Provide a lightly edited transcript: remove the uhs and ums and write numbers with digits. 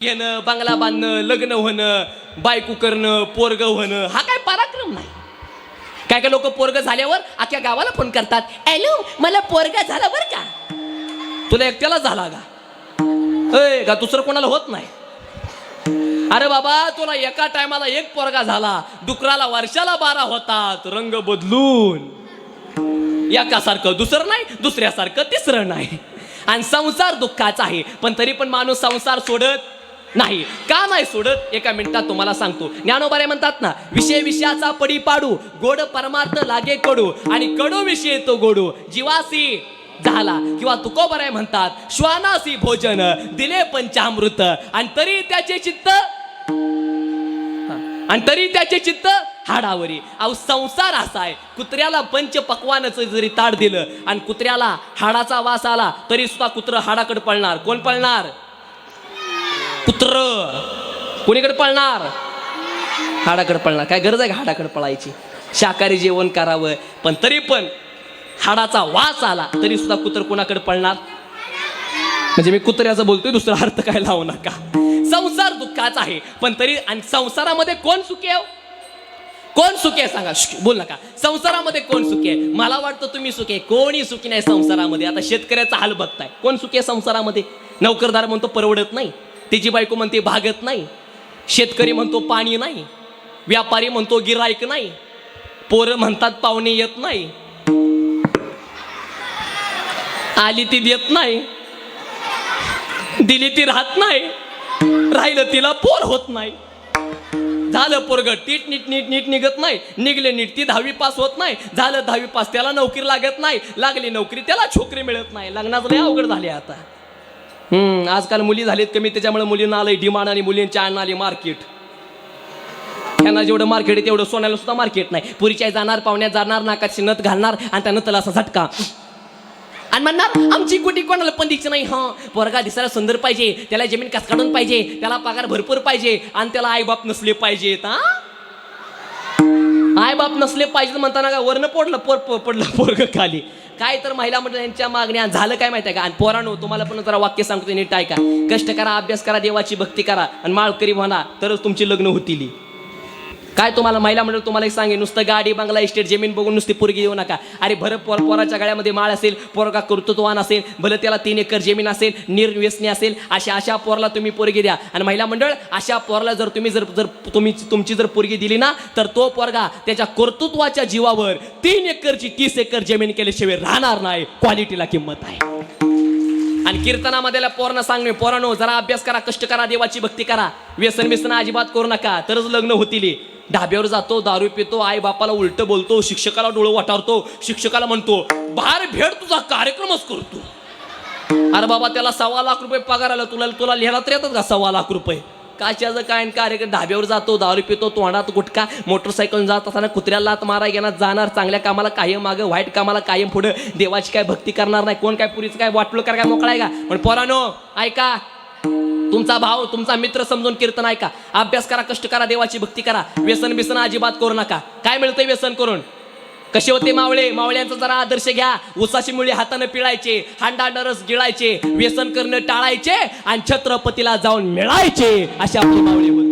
घेणं, बंगला बांधणं, लग्न होणं, बायको करणं, पोरग होणं, हा काय पराक्रम नाही. काय काय लोक पोरग झाल्यावर अख्ख्या गावाला फोन करतात, हॅलो मला पोरग झाला बर का. तुला एकट्याला झाला का? का दुसरं कोणाला होत नाही? अरे बाबा, तुला एका टायमाला एक पोरगा झाला, डुकराला वर्षाला 12 होतात, रंग बदलून. एकासारखं दुसरं नाही, दुसऱ्यासारखं तिसरं नाही. आणि संसार दुःखाचा आहे, पण तरी पण माणूस संसार सोडत नाही. का नाही सोडत? एका मिनिटात तुम्हाला सांगतो. ज्ञानोबारे म्हणतात ना, विषय विषयाचा पडी पाडू, गोड परमार्थ लागे कडू, आणि कडू विषय तो गोडू, जीवासी झाला. किंवा तुकोबराय म्हणतात, श्वानासी भोजन दिले पंचामृत, आणि तरी त्याचे चित्त हाडावरी. अहो संसार असा आहे, कुत्र्याला पंच पक्वानाचं जरी ताट दिलं आणि कुत्र्याला हाडाचा वास आला तरी सुद्धा कुत्र हाडाकडे पळणार. कोण पळणार? कुत्र. कोणीकडे पळणार? हाडाकडे पळणार. काय गरज आहे का हाडाकडे पळायची? शाकाहारी जेवण करावं, पण तरी पण हाडाचा वास आला तरी सुद्धा कुत्र कोणाकडे पळणार? म्हणजे मी कुत्र्याचं बोलतोय, दुसरा अर्थ काय लावू नका. संसार दुःखाचा आहे, पण तरी, आणि संसारामध्ये कोण सुखी आहे? कोण सुखी आहे सांगा? बोल नका. संसारामध्ये कोण सुखी आहे? मला वाटतं तुम्ही सुखी आहे. कोणी सुखी नाही संसारामध्ये. आता शेतकऱ्याचा हाल बघताय. कोण सुखी आहे संसारामध्ये? नोकरदार म्हणतो परवडत नाही, त्याची बायको म्हणते भागत नाही, शेतकरी म्हणतो पाणी नाही, व्यापारी म्हणतो गिराईक नाही, पोरं म्हणतात पाहुणे येत नाही, आली ती देत नाही, दिली ती राहत नाही, राहिलं तिला पोर होत नाही. झालं पोरग नीट निघत नाही, निघले नीट ती 10वी पास होत नाही, झालं 10वी पास त्याला नोकरी लागत नाही, लागली नोकरी त्याला छोकरी मिळत नाही. लग्नाचं लय अवघड झाले आता. आजकाल मुली झालीत कमी, त्याच्यामुळे मुलींना आलंय डिमांड आणि मुलींच्या आणून आली मार्केट. त्यांना जेवढं मार्केट आहे तेवढं सोन्याला सुद्धा मार्केट नाही. पुरीच्या जाणार, पाहुण्यात जाणार, नाकाची नथ घालणार आणि त्या नथला असा झटका आणि म्हणणार आमची कुठे कोणाला पण दिसत नाही. हा पोरगा दिसायला सुंदर पाहिजे, त्याला जमीन काढून पाहिजे, त्याला पगार भरपूर पाहिजे, आणि त्याला आईबाप नसले पाहिजेत. आईबाप नसले पाहिजे म्हणताना का वरनं पडलं पोरग खाली. काय तर महिला मंडळांच्या मागण्या. झालं काय माहिती आहे का? आणि पोरांनो, तुम्हाला पण जरा वाक्य सांगतो, नीट ऐका. कष्ट करा, अभ्यास करा, देवाची भक्ती करा, आणि माळकरी म्हणा, तरच तुमची लग्न होतील. काय तुम्हाला महिला मंडळ तुम्हाला एक सांगे, नुसतं गाडी बंगला इस्टेट जमीन बघून नुसती पोरगी येऊ नका. अरे भर पोराच्या गळ्यामध्ये माळ असेल, पोरगा कर्तृत्ववान असेल, भले त्याला 3 एकर जमीन असेल, निर्व्यसनी असेल, अशा पोरला तुम्ही पोरगी द्या. आणि महिला मंडळ, अशा पोरला जर तुम्ही तुमची जर पोरगी दिली ना, तर तो पोरगा त्याच्या कर्तृत्वाच्या जीवावर 3 एकरची 30 एकर जमीन केल्याशिवाय राहणार नाही. क्वालिटीला किंमत आहे. आणि कीर्तनामध्ये पोरांना सांगणे, पोरांनो जरा अभ्यास करा, कष्ट करा, देवाची भक्ती करा, व्यसन अजिबात करू नका, तरच लग्न होतील. ढाब्यावर जातो, दारू पितो, आई बापाला उलट बोलतो, शिक्षकाला डोळं वाटारतो, शिक्षकाला म्हणतो बाहेर भेट, तुझा कार्यक्रमच करतो. अरे बाबा, त्याला 1.25 लाख रुपये पगार आला, तुला लिहायला तर येतात का 1.25 लाख रुपये? काच्याचं काय कार्यक्रम? ढाब्यावर जातो, दारू पितो, तोंडात गुटखा, मोटरसायकल जात असताना कुत्र्याला लात मारा घेणार, जाणार, चांगल्या कामाला कायम मागं, वाईट कामाला कायम पुढं, देवाची काय भक्ती करणार नाही. कोण काय पुरीचं काय वाटलं काय मोकळा आहे का? पण पोरांनो ऐका, तुमचा भाव, तुमचा मित्र समजून कीर्तन ऐका. अभ्यास करा, कष्ट करा, देवाची भक्ती करा, व्यसन अजिबात करू नका. काय मिळतंय व्यसन करून? कसे होते मावळे? मावळ्यांचा जरा आदर्श घ्या. उसाची मुळी हाताने पिळायचे, हांडा रस गिळायचे, व्यसन करणं टाळायचे, आणि छत्रपतीला जाऊन मिळायचे. असे आपले मावळे होते.